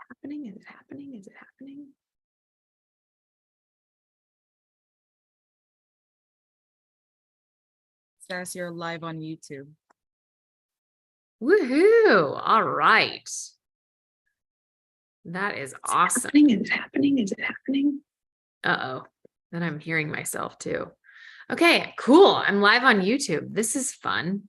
happening? Is it happening? Is it happening? Says you're live on YouTube. Woohoo! All right. That is awesome. Is it happening? Is it happening? Uh-oh. Then I'm hearing myself too. Okay, cool. I'm live on YouTube. This is fun.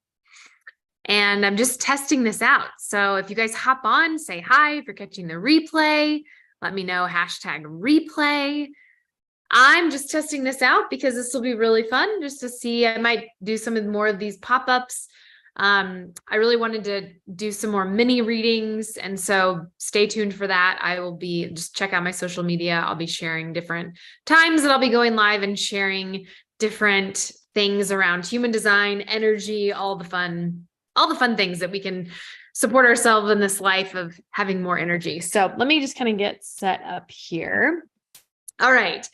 And I'm just testing this out. So if you guys hop on, say hi. If you're catching the replay, let me know, #replay. I'm just testing this out because this will be really fun just to see. I might do some more of these pop-ups. I really wanted to do some more mini readings. And so stay tuned for that. I will be, just check out my social media. I'll be sharing different times that I'll be going live and sharing different things around human design, energy, all the fun things that we can support ourselves in this life of having more energy. So let me just kind of get set up here. All right.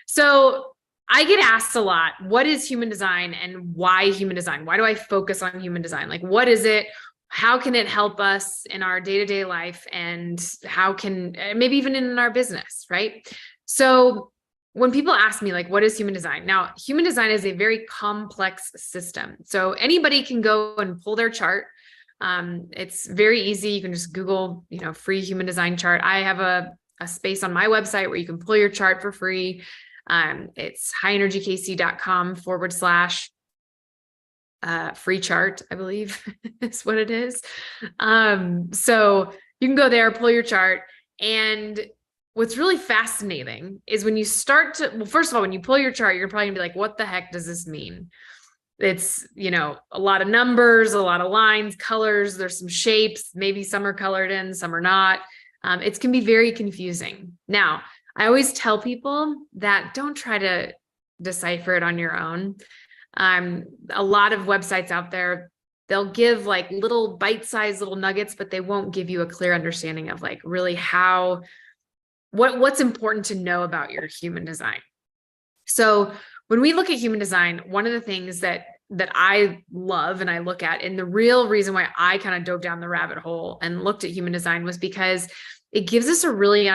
So I get asked a lot, what is human design and why human design? Why do I focus on human design? Like, what is it? How can it help us in our day-to-day life? And how can, maybe even in our business, right? So when people ask me, like, what is human design? Now, human design is a very complex system. So anybody can go and pull their chart. It's very easy. You can just Google, free human design chart. I have a space on my website where you can pull your chart for free. It's highenergykc.com/free chart, I believe is what it is. So you can go there, pull your chart. And what's really fascinating is when you start to, well, first of all, when you pull your chart, you're probably gonna be like, what the heck does this mean? It's, a lot of numbers, a lot of lines, colors, there's some shapes, maybe some are colored in, some are not. It can be very confusing. Now, I always tell people that don't try to decipher it on your own. A lot of websites out there, they'll give like little bite-sized little nuggets, but they won't give you a clear understanding of like really what's important to know about your human design. So when we look at human design, one of the things that I love and I look at, and the real reason why I kind of dove down the rabbit hole and looked at human design was because it gives us a really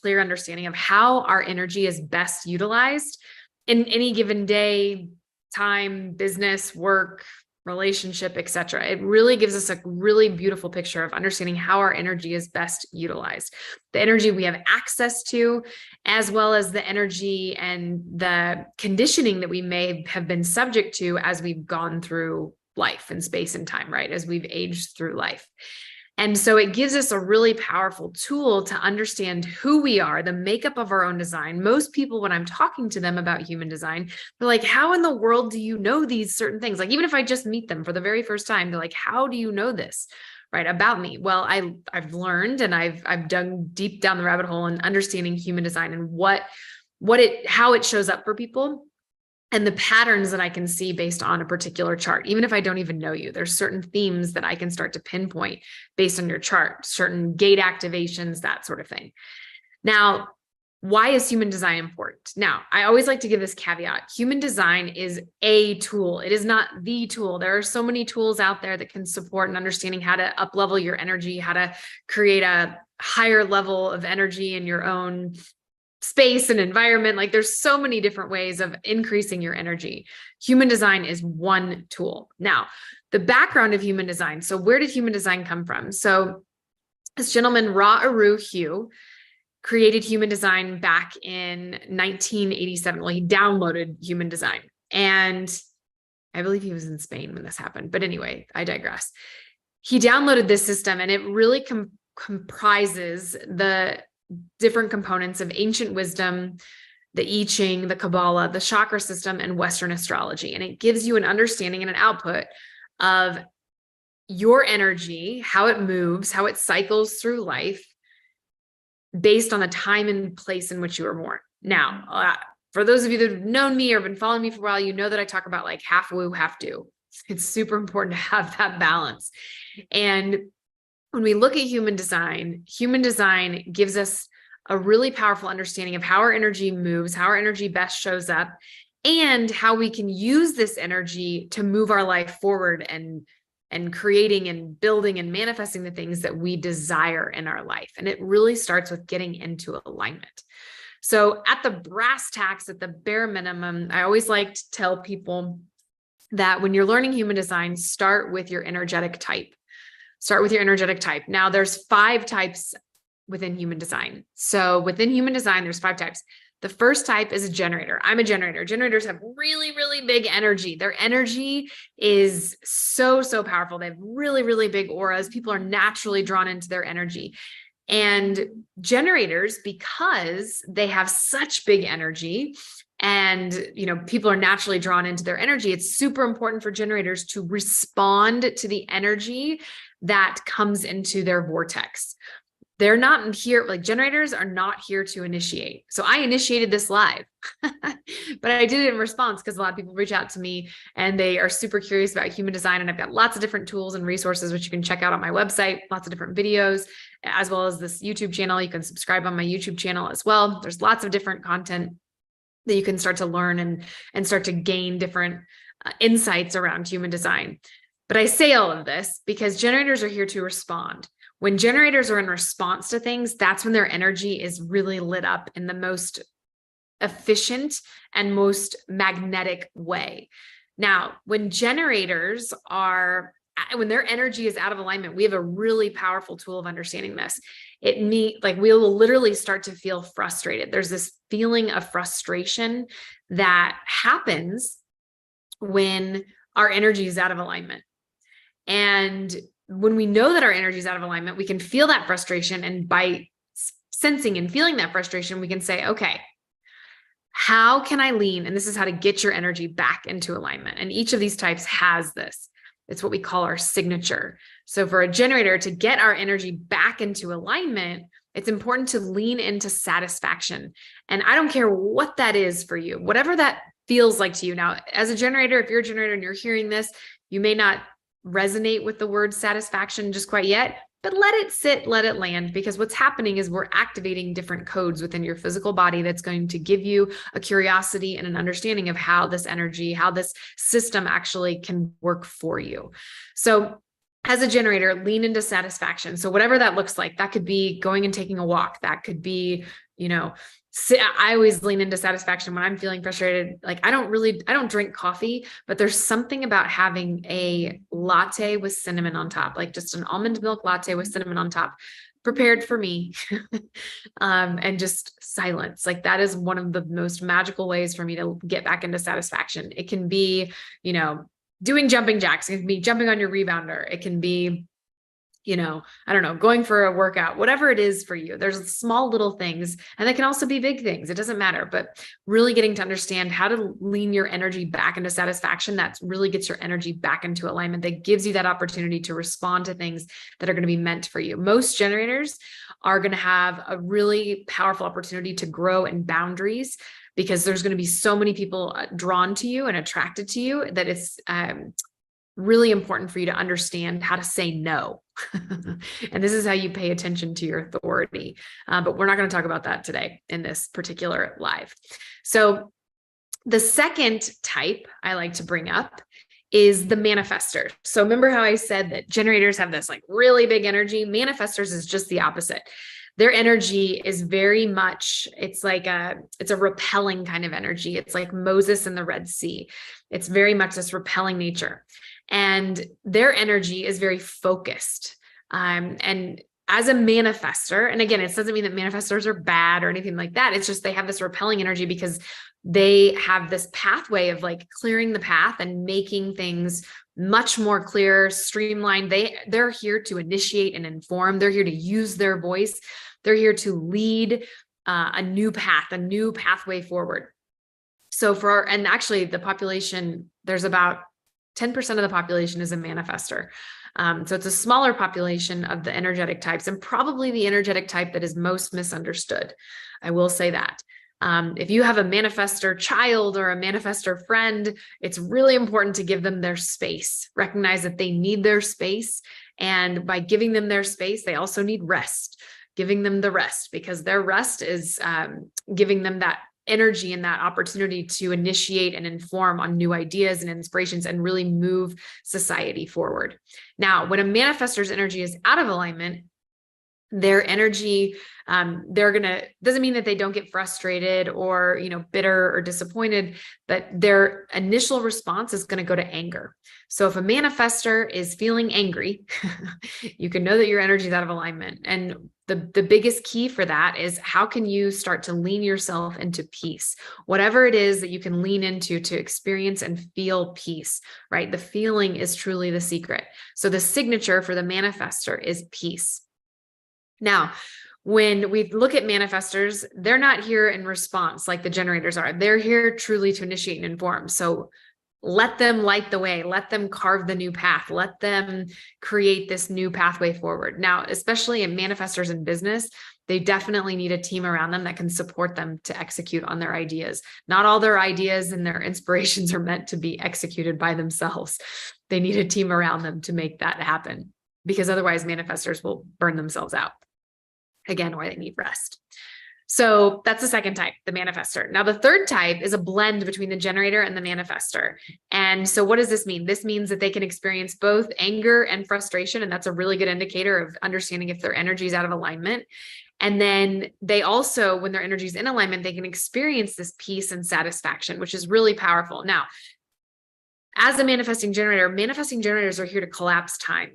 clear understanding of how our energy is best utilized in any given day, time, business, work, relationship, etc. It really gives us a really beautiful picture of understanding how our energy is best utilized, the energy we have access to, as well as the energy and the conditioning that we may have been subject to as we've gone through life and space and time, right? As we've aged through life. And so it gives us a really powerful tool to understand who we are, the makeup of our own design. Most people, when I'm talking to them about human design, they're like, how in the world do you know these certain things? Like, even if I just meet them for the very first time, they're like, how do you know this, right, about me? Well, I've learned and I've dug deep down the rabbit hole in understanding human design and how it shows up for people. And the patterns that I can see based on a particular chart, even if I don't even know you, there's certain themes that I can start to pinpoint based on your chart, certain gate activations, that sort of thing. Now, why is human design important? Now, I always like to give this caveat. Human design is a tool. It is not the tool. There are so many tools out there that can support an understanding how to up-level your energy, how to create a higher level of energy in your own space and environment. Like, there's so many different ways of increasing your energy. Human design is one tool. Now, the background of human design. So where did human design come from? So this gentleman, Ra Uru Hu, created human design back in 1987. Well, he downloaded human design, and I believe he was in Spain when this happened. But anyway, I digress. He downloaded this system, and it really comprises the different components of ancient wisdom, the I Ching, the Kabbalah, the chakra system, and Western astrology. And it gives you an understanding and an output of your energy, how it moves, how it cycles through life based on the time and place in which you were born. Now, for those of you that have known me or been following me for a while, you know that I talk about like half woo, half do. It's super important to have that balance. And when we look at human design gives us a really powerful understanding of how our energy moves, how our energy best shows up, and how we can use this energy to move our life forward and and creating and building and manifesting the things that we desire in our life. And it really starts with getting into alignment. So at the brass tacks, at the bare minimum, I always like to tell people that when you're learning human design, start with your energetic type. Start with your energetic type. Now there's 5 types within human design. So within human design, there's 5 types. The first type is a generator. I'm a generator. Generators have really, really big energy. Their energy is so, so powerful. They have really, really big auras. People are naturally drawn into their energy. And generators, because they have such big energy and, people are naturally drawn into their energy, it's super important for generators to respond to the energy that comes into their vortex. They're not here, like generators are not here to initiate. So I initiated this live, but I did it in response because a lot of people reach out to me and they are super curious about human design. And I've got lots of different tools and resources, which you can check out on my website, lots of different videos, as well as this YouTube channel. You can subscribe on my YouTube channel as well. There's lots of different content that you can start to learn and start to gain different insights around human design. But I say all of this because generators are here to respond. When generators are in response to things, that's when their energy is really lit up in the most efficient and most magnetic way. Now, when generators when their energy is out of alignment, we have a really powerful tool of understanding this. We'll literally start to feel frustrated. There's this feeling of frustration that happens when our energy is out of alignment. And when we know that our energy is out of alignment, we can feel that frustration. And by sensing and feeling that frustration, we can say, okay, how can I lean? And this is how to get your energy back into alignment. And each of these types has this. It's what we call our signature. So for a generator to get our energy back into alignment, it's important to lean into satisfaction. And I don't care what that is for you, whatever that feels like to you. Now, as a generator, if you're a generator and you're hearing this, you may not resonate with the word satisfaction just quite yet, but let it sit, let it land, because what's happening is we're activating different codes within your physical body that's going to give you a curiosity and an understanding of how this energy, how this system actually can work for you. So as a generator, lean into satisfaction. So whatever that looks like, that could be going and taking a walk. That could be, I always lean into satisfaction when I'm feeling frustrated. Like I don't drink coffee, but there's something about having a latte with cinnamon on top, like just an almond milk latte with cinnamon on top, prepared for me. And just silence. Like that is one of the most magical ways for me to get back into satisfaction. It can be, doing jumping jacks. It can be jumping on your rebounder. It can be, going for a workout, whatever it is for you. There's small little things, and they can also be big things. It doesn't matter, but really getting to understand how to lean your energy back into satisfaction, that really gets your energy back into alignment. That gives you that opportunity to respond to things that are going to be meant for you. Most generators are going to have a really powerful opportunity to grow in boundaries, because there's going to be so many people drawn to you and attracted to you that it's really important for you to understand how to say no. And this is how you pay attention to your authority. But we're not going to talk about that today in this particular live. So the second type I like to bring up is the manifester. So remember how I said that generators have this like really big energy? Manifestors is just the opposite. Their energy is very much, it's a repelling kind of energy. It's like Moses in the Red Sea. It's very much this repelling nature. And their energy is very focused. And as a manifester, and again, it doesn't mean that manifestors are bad or anything like that. It's just they have this repelling energy because they have this pathway of like clearing the path and making things much more clear, streamlined. They're here to initiate and inform. They're here to use their voice. They're here to lead a new path, a new pathway forward. So and actually the population, there's about 10% of the population is a manifester. So it's a smaller population of the energetic types, and probably the energetic type that is most misunderstood. I will say that. If you have a manifestor child or a manifestor friend, it's really important to give them their space. Recognize that they need their space. And by giving them their space, they also need rest. Giving them the rest, because their rest is giving them that energy and that opportunity to initiate and inform on new ideas and inspirations and really move society forward. Now, when a manifestor's energy is out of alignment, their energy, doesn't mean that they don't get frustrated or, bitter or disappointed, but their initial response is going to go to anger. So if a manifestor is feeling angry, you can know that your energy is out of alignment. And the biggest key for that is, how can you start to lean yourself into peace? Whatever it is that you can lean into to experience and feel peace, right? The feeling is truly the secret. So the signature for the manifestor is peace. Now, when we look at manifestors, they're not here in response like the generators are. They're here truly to initiate and inform. So let them light the way, let them carve the new path, let them create this new pathway forward. Now, especially in manifestors in business, they definitely need a team around them that can support them to execute on their ideas. Not all their ideas and their inspirations are meant to be executed by themselves. They need a team around them to make that happen, because otherwise manifestors will burn themselves out. Again, why they need rest. So that's the second type, the manifestor. Now, the third type is a blend between the generator and the manifestor. And so what does this mean? This means that they can experience both anger and frustration. And that's a really good indicator of understanding if their energy is out of alignment. And then they also, when their energy is in alignment, they can experience this peace and satisfaction, which is really powerful. Now, as a manifesting generators are here to collapse time.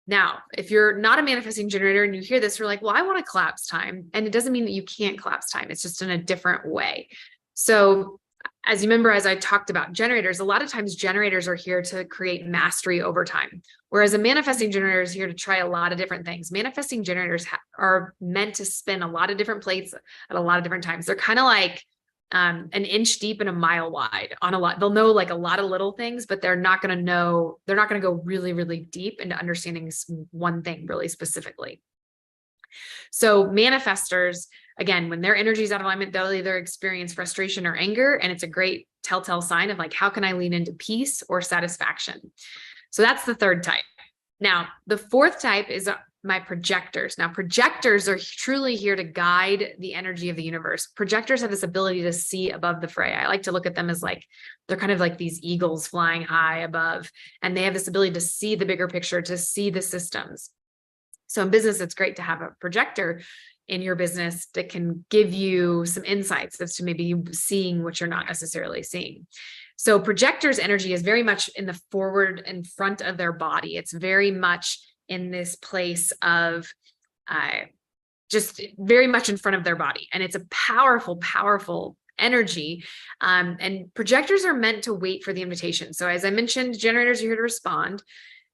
Now, if you're not a manifesting generator and you hear this, you're like, well, I want to collapse time. And it doesn't mean that you can't collapse time. It's just in a different way. So as you remember, as I talked about generators, a lot of times generators are here to create mastery over time. Whereas a manifesting generator is here to try a lot of different things. Manifesting generators are meant to spin a lot of different plates at a lot of different times. They're kind of like an inch deep and a mile wide on a lot. They'll know like a lot of little things, but they're not going to go really, really deep into understanding one thing really specifically. So manifestors, again, when their energy is out of alignment, they'll either experience frustration or anger. And it's a great telltale sign of like, how can I lean into peace or satisfaction? So that's the third type. Now, the fourth type is my projectors. Now, projectors are truly here to guide the energy of the universe. Projectors have this ability to see above the fray. I like to look at them as like, they're kind of like these eagles flying high above, and they have this ability to see the bigger picture, to see the systems. So in business, it's great to have a projector in your business that can give you some insights as to maybe you seeing what you're not necessarily seeing. So projectors' energy is very much in the forward and front of their body. It's very much in this place of just very much in front of their body. And it's a powerful, powerful energy. And projectors are meant to wait for the invitation. So as I mentioned, generators are here to respond,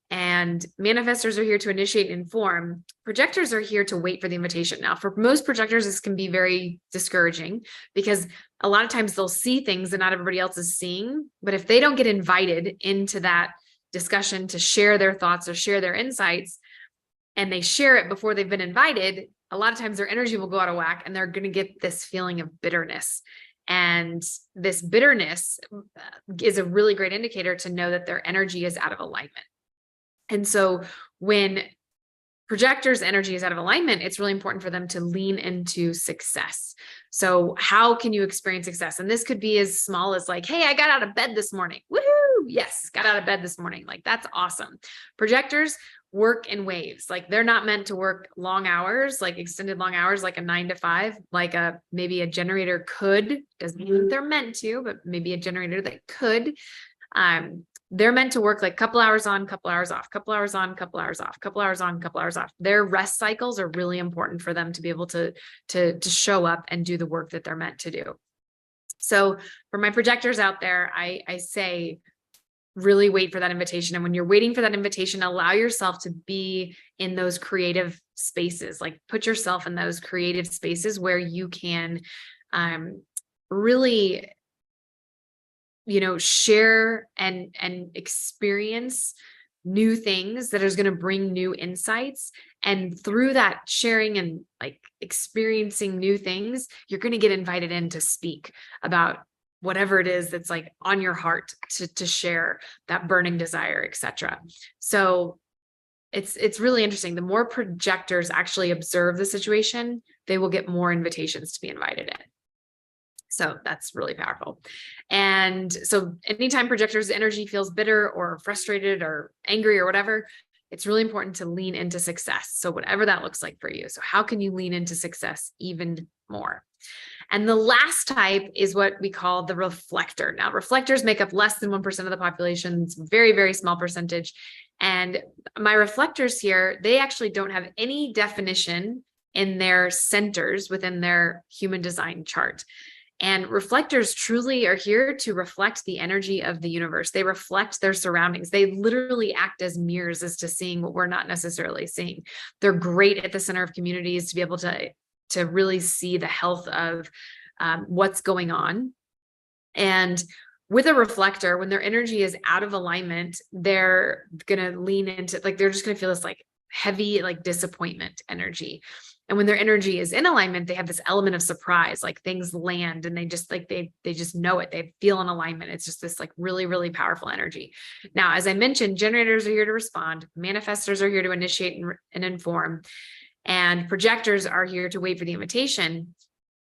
and manifestors are here to initiate and inform. Projectors are here to wait for the invitation. Now, for most projectors, this can be very discouraging because a lot of times they'll see things that not everybody else is seeing. But if they don't get invited into that discussion to share their thoughts or share their insights, and they share it before they've been invited, a lot of times their energy will go out of whack and they're going to get this feeling of bitterness. And this bitterness is a really great indicator to know that their energy is out of alignment. And so when projectors' energy is out of alignment, it's really important for them to lean into success. So how can you experience success? And this could be as small as like, hey, I got out of bed this morning. Woohoo! Yes, got out of bed this morning. Like, that's awesome. Projectors work in waves. Like, they're not meant to work long hours, like extended long hours, like a 9 to 5, like maybe a generator could. Doesn't mean that they're meant to, but maybe a generator that could. They're meant to work like couple hours on, couple hours off, couple hours on, couple hours off, couple hours on, couple hours off. Their rest cycles are really important for them to be able to show up and do the work that they're meant to do. So for my projectors out there, I say, really wait for that invitation. And when you're waiting for that invitation, allow yourself to be in those creative spaces, like put yourself in those creative spaces where you can really share and experience new things that is going to bring new insights. And through that sharing and like experiencing new things, you're going to get invited in to speak about whatever it is that's like on your heart to share, that burning desire, etc. So it's really interesting. The more projectors actually observe the situation, they will get more invitations to be invited in. So that's really powerful. And so anytime projectors' energy feels bitter or frustrated or angry or whatever, it's really important to lean into success. So whatever that looks like for you. So how can you lean into success even more? And the last type is what we call the reflector. Now, reflectors make up less than 1% of the population. It's a very, very small percentage. And my reflectors here, they actually don't have any definition in their centers within their human design chart. And reflectors truly are here to reflect the energy of the universe. They reflect their surroundings. They literally act as mirrors as to seeing what we're not necessarily seeing. They're great at the center of communities to be able to really see the health of what's going on. And with a reflector, when their energy is out of alignment, they're going to lean into, like, they're just going to feel this like heavy, like disappointment energy. And when their energy is in alignment, they have this element of surprise, like things land and they just like, they just know it. They feel in alignment. It's just this like really, really powerful energy. Now, as I mentioned, generators are here to respond. Manifestors are here to initiate and inform. And projectors are here to wait for the invitation.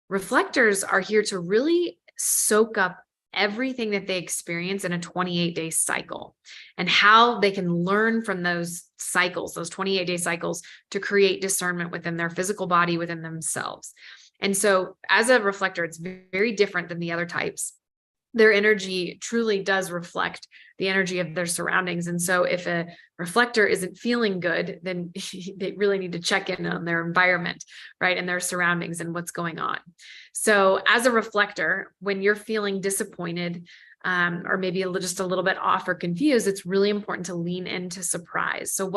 Reflectors are here to really soak up everything that they experience in a 28-day cycle and how they can learn from those cycles, those 28-day cycles, to create discernment within their physical body, within themselves. And so as a reflector, it's very different than the other types. Their energy truly does reflect the energy of their surroundings. And so if a reflector isn't feeling good, then they really need to check in on their environment, right? And their surroundings and what's going on. So as a reflector, when you're feeling disappointed, or maybe just a little bit off or confused, it's really important to lean into surprise. So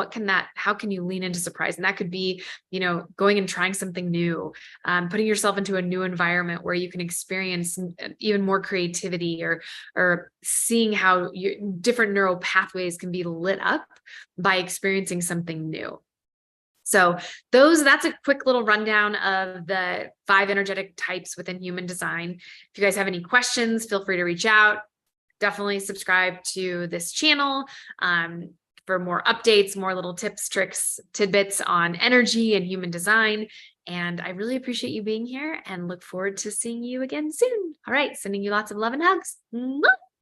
how can you lean into surprise? And that could be, going and trying something new, putting yourself into a new environment where you can experience even more creativity, or seeing how your different neural pathways can be lit up by experiencing something new. So that's a quick little rundown of the 5 energetic types within human design. If you guys have any questions, feel free to reach out. Definitely subscribe to this channel for more updates, more little tips, tricks, tidbits on energy and human design. And I really appreciate you being here and look forward to seeing you again soon. All right, sending you lots of love and hugs. Mwah!